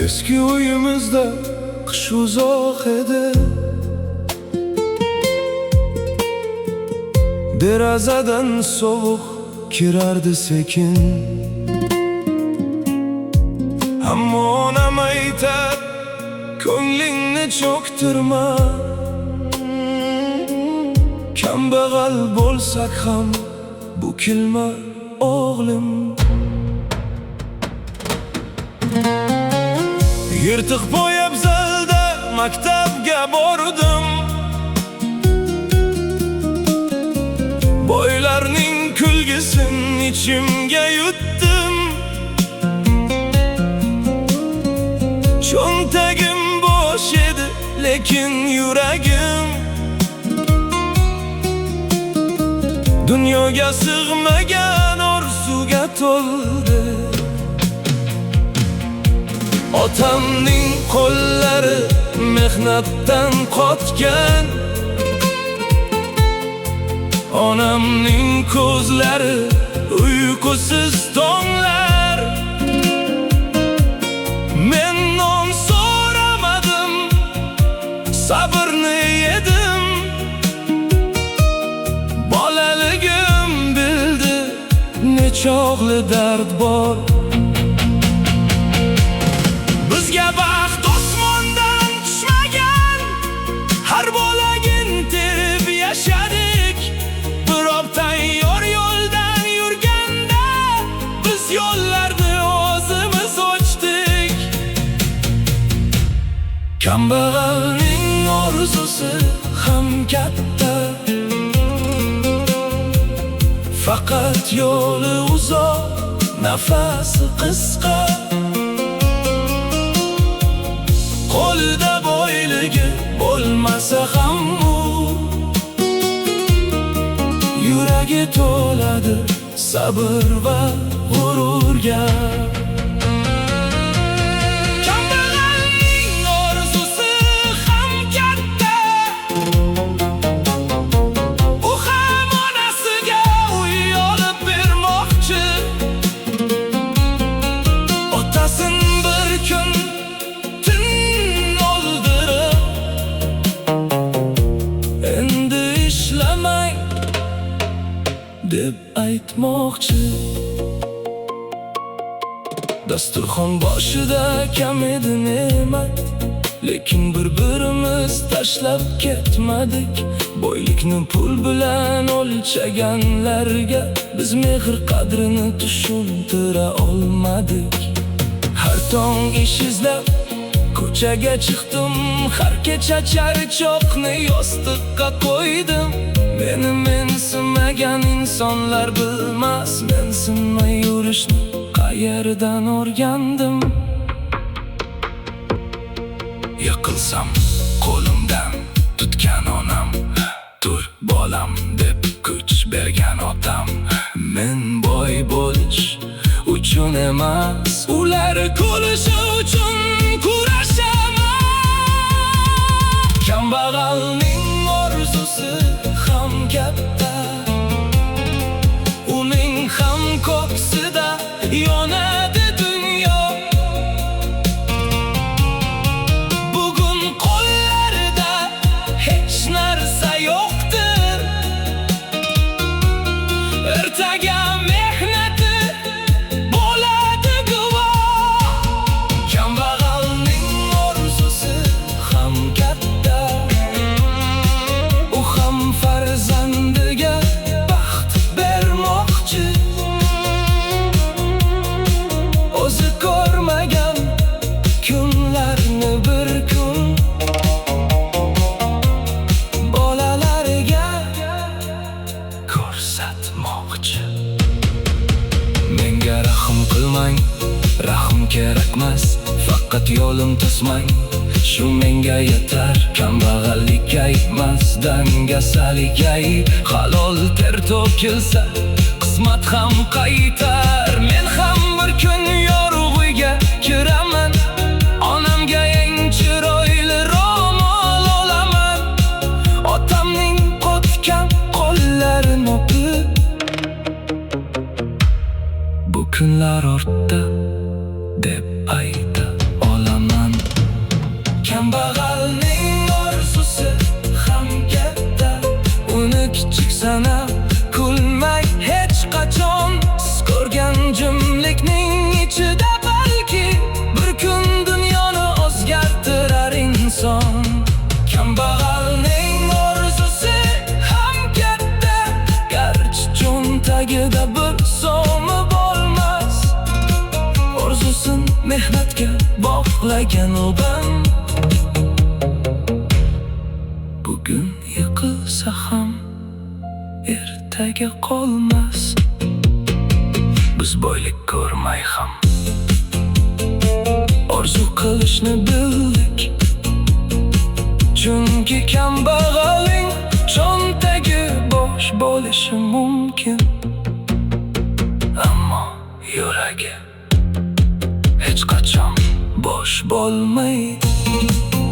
Eski uyumuzda qish uzoq edi. Derazadan sovuq kirardi sekin. Ammo onam aytar, ko'nglingni cho'ktirma. Kambag'al bo'lsak ham bukilma o'g'lim. Yirtiq poyabzalda maktabga bordim. Boylarning kulgisin ichimga yutdim. Cho'ntagim bo'sh edi, lekin yuragim dunyoga sig'magan orzuga to'ldi. Otamning qo'llari mehnatdan qotgan, onamning ko'zlari uyqusiz tonglar. Men non so'ramadim, sabrni yedim. Bolaligim bildi nechog'li dard bor. Bizga baxt osmondan tushmagan, har bolagin terib yashadik. Biroq tayyor yo'ldan yurganda biz yo'llarni o'zimiz ochdik. Kambag'alning orzusi ham katta, faqat yo'li uzoq, nafasi qisqa. Qo'lida boyligi bo'lmasa ham u yuragi to'ladi sabr va g'ururga. Kambag'alning orzusi ham katta, u ham onasiga uy olib bermoqchi. Otasin bir kun tin oldirib, endi ishlamang deb aytmoqchi. Dasturxon boshida kam edi ne'mat, lekin bir-birimiz tashlab ketmadik. Boylikni pul bilan o'lchaganlarga biz mehr qadrini tushuntira olmadik. Har tong ish izlab ko'chaga chiqdim, har kecha charchoqni yostiqqa qo'ydim. Meni mensimagan insonlar bilmas, mensimay yurishni qayerdan o'rgandim. Yiqilsam qo'limdan tutgan onam, tur bolam deb kuch bergan otam. Men boy bo'lish uchun emas, ular ko'lishi uchun kurashaman. Kambag'alning orzusi ham katta, uning ham ko'ksida yonadi dunyo. Bugun qo'llarida hech narsa yo'qdir, ertaga mehnati bo'ladi guvoh. Kambag'alning orzusi ham katta, u ham farzandiga baxt bermoqchi. O'zi ko'rmagan kunlarni bir kun bolalariga ko'rsatmoqchi. Menga rahm qilmang, rahm kerakmas, faqat yo'lim to'smang, shu menga yetar. Kambag'allik aytmas, dangasalik ayb, halol ter to'kilsa qismat ham qaytar. Men ham bir kun yorug' uyga kiraman, onamga eng chiroyli ro'mol olaman. Otamning qotgan qo'llarini o'pib, bu kunlar ortda deb ayta olaman. kichik sanab kulmay hech qachon. Siz ko'rgan jimlikning ichida balki bir kun dunyoni o'zgartirar inson. Kambag'alning orzusi ham katta, garchi cho'ntagida bir so'mi bo'lmas. Orzusin mehnatga bog'lagan o'ban bugun yiqilsa ham ertaga qolmas. Biz boylik ko'rmay ham orzu qilishni bildik, chunki kambag'alning cho'ntagi bo'sh bo'lishi mumkin, ammo yuragi hech qachon bo'sh bo'lmaydi.